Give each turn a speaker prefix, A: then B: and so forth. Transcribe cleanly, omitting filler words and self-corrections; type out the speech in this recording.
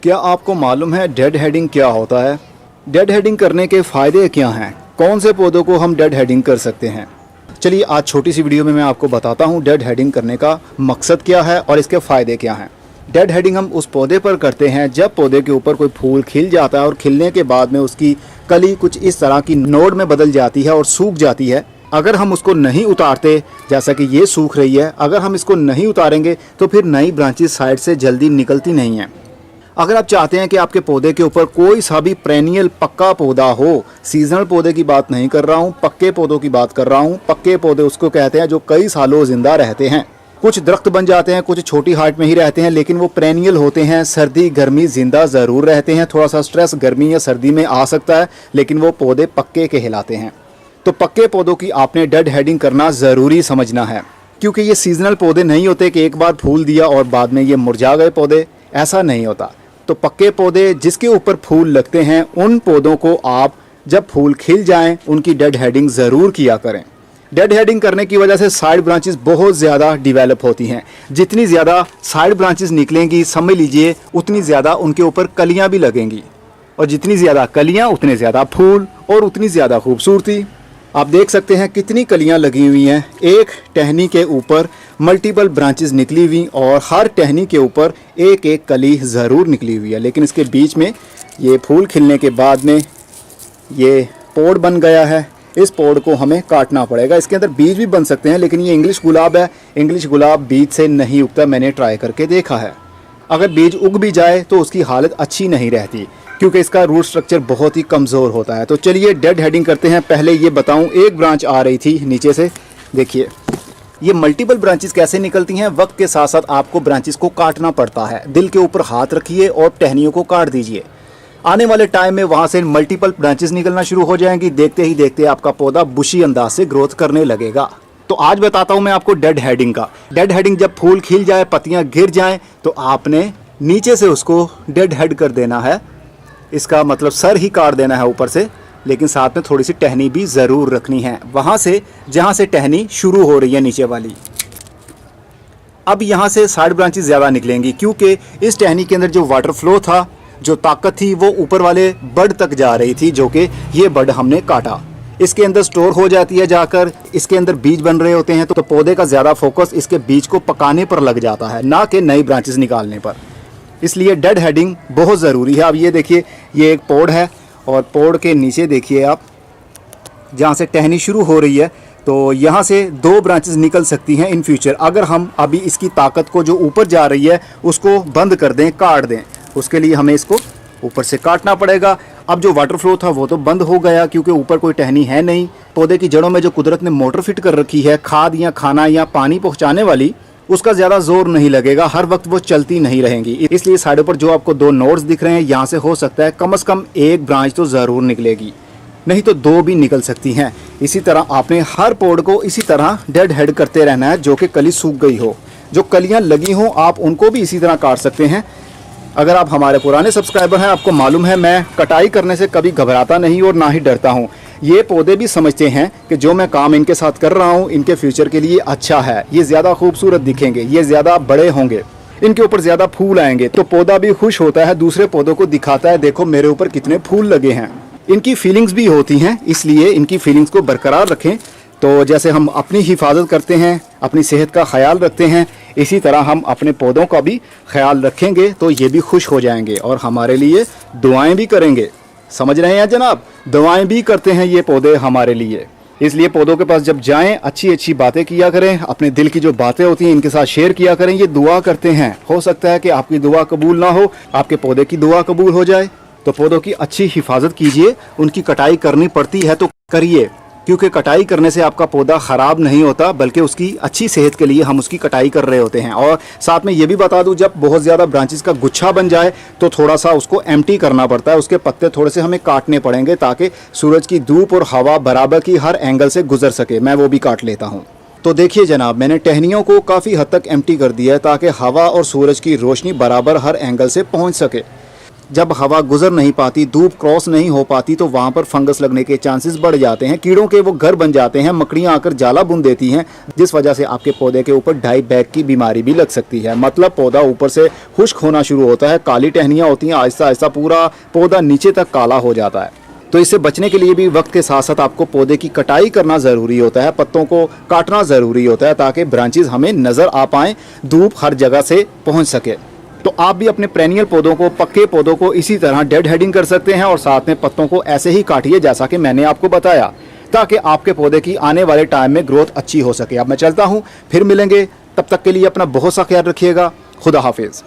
A: क्या आपको मालूम है डेड हेडिंग क्या होता है? डेड हेडिंग करने के फ़ायदे क्या हैं? कौन से पौधों को हम डेड हेडिंग कर सकते हैं? चलिए आज छोटी सी वीडियो में मैं आपको बताता हूँ डेड हेडिंग करने का मकसद क्या है और इसके फ़ायदे क्या हैं। डेड हेडिंग हम उस पौधे पर करते हैं जब पौधे के ऊपर कोई फूल खिल जाता है और खिलने के बाद में उसकी कली कुछ इस तरह की नोड में बदल जाती है और सूख जाती है। अगर हम उसको नहीं उतारते, जैसा कि ये सूख रही है, अगर हम इसको नहीं उतारेंगे तो फिर नई ब्रांचेस साइड से जल्दी निकलती नहीं हैं। अगर आप चाहते हैं कि आपके पौधे के ऊपर कोई सा भी पेरेनियल पक्का पौधा हो, सीजनल पौधे की बात नहीं कर रहा हूँ, पक्के पौधों की बात कर रहा हूँ। पक्के पौधे उसको कहते हैं जो कई सालों जिंदा रहते हैं। कुछ दरख्त बन जाते हैं, कुछ छोटी हाइट में ही रहते हैं, लेकिन वो पेरेनियल होते हैं। सर्दी गर्मी जिंदा ज़रूर रहते हैं, थोड़ा सा स्ट्रेस गर्मी या सर्दी में आ सकता है, लेकिन वो पौधे पक्के कहलाते हैं। तो पक्के पौधों की आपने डेड हेडिंग करना ज़रूरी समझना है, क्योंकि ये सीजनल पौधे नहीं होते कि एक बार फूल दिया और बाद में ये मुरझा गए पौधे, ऐसा नहीं होता। तो पक्के पौधे जिसके ऊपर फूल लगते हैं उन पौधों को आप जब फूल खिल जाएं उनकी डेड हेडिंग ज़रूर किया करें। डेड हेडिंग करने की वजह से साइड ब्रांचेस बहुत ज़्यादा डेवलप होती हैं। जितनी ज़्यादा साइड ब्रांचेस निकलेंगी, समझ लीजिए उतनी ज़्यादा उनके ऊपर कलियाँ भी लगेंगी, और जितनी ज़्यादा कलियाँ उतने ज़्यादा फूल और उतनी ज़्यादा खूबसूरती। आप देख सकते हैं कितनी कलियां लगी हुई हैं। एक टहनी के ऊपर मल्टीपल ब्रांचेस निकली हुई और हर टहनी के ऊपर एक एक कली ज़रूर निकली हुई है, लेकिन इसके बीच में ये फूल खिलने के बाद में ये पोड़ बन गया है। इस पोड़ को हमें काटना पड़ेगा। इसके अंदर बीज भी बन सकते हैं, लेकिन ये इंग्लिश गुलाब है। इंग्लिश गुलाब बीज से नहीं उगता, मैंने ट्राई करके देखा है। अगर बीज उग भी जाए तो उसकी हालत अच्छी नहीं रहती, क्योंकि इसका रूट स्ट्रक्चर बहुत ही कमज़ोर होता है। तो चलिए डेड हेडिंग करते हैं। पहले ये बताऊं, एक ब्रांच आ रही थी नीचे से, देखिए ये मल्टीपल ब्रांचेस कैसे निकलती हैं। वक्त के साथ साथ आपको ब्रांचेस को काटना पड़ता है। दिल के ऊपर हाथ रखिए और टहनियों को काट दीजिए। आने वाले टाइम में वहाँ से मल्टीपल ब्रांचेस निकलना शुरू हो जाएंगी। देखते ही देखते आपका पौधा बुशी अंदाज से ग्रोथ करने लगेगा। तो आज बताता हूँ मैं आपको डेड हेडिंग का। डेड हेडिंग जब फूल खिल जाए, पत्तियाँ गिर जाएँ, तो आपने नीचे से उसको डेड हेड कर देना है। इसका मतलब सर ही काट देना है ऊपर से, लेकिन साथ में थोड़ी सी टहनी भी ज़रूर रखनी है वहाँ से जहाँ से टहनी शुरू हो रही है नीचे वाली। अब यहाँ से साइड ब्रांचेस ज़्यादा निकलेंगी, क्योंकि इस टहनी के अंदर जो वाटर फ्लो था, जो ताकत थी, वो ऊपर वाले बड तक जा रही थी, जो कि ये बड हमने काटा। इसके अंदर स्टोर हो जाती है जाकर, इसके अंदर बीज बन रहे होते हैं। तो पौधे का ज़्यादा फोकस इसके बीज को पकाने पर लग जाता है, ना कि नई ब्रांचेस निकालने पर। इसलिए डेड हेडिंग बहुत ज़रूरी है। अब ये देखिए, ये एक पोड़ है और पोड़ के नीचे देखिए आप, जहाँ से टहनी शुरू हो रही है, तो यहाँ से 2 ब्रांचेस निकल सकती हैं इन फ्यूचर। अगर हम अभी इसकी ताकत को जो ऊपर जा रही है उसको बंद कर दें, काट दें, उसके लिए हमें इसको ऊपर से काटना पड़ेगा। अब जो वाटर फ्लो था वो तो बंद हो गया, क्योंकि ऊपर कोई टहनी है नहीं। पौधे की जड़ों में जो कुदरत ने मोटर फिट कर रखी है, खाद या खाना या पानी पहुँचाने वाली, उसका ज़्यादा जोर नहीं लगेगा, हर वक्त वो चलती नहीं रहेंगी। इसलिए साइडों पर जो आपको 2 नोड्स दिख रहे हैं, यहाँ से हो सकता है कम से कम एक ब्रांच तो ज़रूर निकलेगी, नहीं तो 2 भी निकल सकती हैं। इसी तरह आपने हर पोड़ को इसी तरह डेड हेड करते रहना है। जो कि कली सूख गई हो, जो कलियाँ लगी हों, आप उनको भी इसी तरह काट सकते हैं। अगर आप हमारे पुराने सब्सक्राइबर हैं, आपको मालूम है मैं कटाई करने से कभी घबराता नहीं और ना ही डरता हूँ। ये पौधे भी समझते हैं कि जो मैं काम इनके साथ कर रहा हूँ इनके फ्यूचर के लिए अच्छा है। ये ज़्यादा खूबसूरत दिखेंगे, ये ज़्यादा बड़े होंगे, इनके ऊपर ज़्यादा फूल आएंगे। तो पौधा भी खुश होता है, दूसरे पौधों को दिखाता है, देखो मेरे ऊपर कितने फूल लगे हैं। इनकी फीलिंग्स भी होती हैं, इसलिए इनकी फीलिंग्स को बरकरार रखें। तो जैसे हम अपनी हिफाजत करते हैं, अपनी सेहत का ख्याल रखते हैं, इसी तरह हम अपने पौधों का भी ख्याल रखेंगे तो ये भी खुश हो जाएंगे और हमारे लिए दुआएं भी करेंगे। समझ रहे हैं जनाब, दुआएं भी करते हैं ये पौधे हमारे लिए। इसलिए पौधों के पास जब जाएं अच्छी अच्छी बातें किया करें, अपने दिल की जो बातें होती हैं इनके साथ शेयर किया करें। ये दुआ करते हैं, हो सकता है कि आपकी दुआ कबूल ना हो, आपके पौधे की दुआ कबूल हो जाए। तो पौधों की अच्छी हिफाजत कीजिए। उनकी कटाई करनी पड़ती है तो करिए, क्योंकि कटाई करने से आपका पौधा ख़राब नहीं होता, बल्कि उसकी अच्छी सेहत के लिए हम उसकी कटाई कर रहे होते हैं। और साथ में ये भी बता दूं, जब बहुत ज़्यादा ब्रांचेस का गुच्छा बन जाए तो थोड़ा सा उसको एम्प्टी करना पड़ता है। उसके पत्ते थोड़े से हमें काटने पड़ेंगे ताकि सूरज की धूप और हवा बराबर की हर एंगल से गुजर सके। मैं वो भी काट लेता हूँ। तो देखिए जनाब, मैंने टहनियों को काफ़ी हद तक एम्प्टी कर दिया है ताकि हवा और सूरज की रोशनी बराबर हर एंगल से पहुँच सके। जब हवा गुजर नहीं पाती, धूप क्रॉस नहीं हो पाती, तो वहाँ पर फंगस लगने के चांसेस बढ़ जाते हैं। कीड़ों के वो घर बन जाते हैं, मकड़ियाँ आकर जाला बुन देती हैं, जिस वजह से आपके पौधे के ऊपर डाई बैग की बीमारी भी लग सकती है। मतलब पौधा ऊपर से खुश्क होना शुरू होता है, काली टहनियाँ होती हैं, आहिस्ता आहिस्ता पूरा पौधा नीचे तक काला हो जाता है। तो इससे बचने के लिए भी वक्त के साथ साथ आपको पौधे की कटाई करना ज़रूरी होता है, पत्तों को काटना ज़रूरी होता है, ताकि ब्रांचेज हमें नज़र आ पाएँ, धूप हर जगह से पहुँच सके। तो आप भी अपने पेरेनियल पौधों को, पक्के पौधों को इसी तरह डेड हेडिंग कर सकते हैं और साथ में पत्तों को ऐसे ही काटिए जैसा कि मैंने आपको बताया, ताकि आपके पौधे की आने वाले टाइम में ग्रोथ अच्छी हो सके। अब मैं चलता हूँ, फिर मिलेंगे, तब तक के लिए अपना बहुत सा ख्याल रखिएगा। खुदा हाफिज़।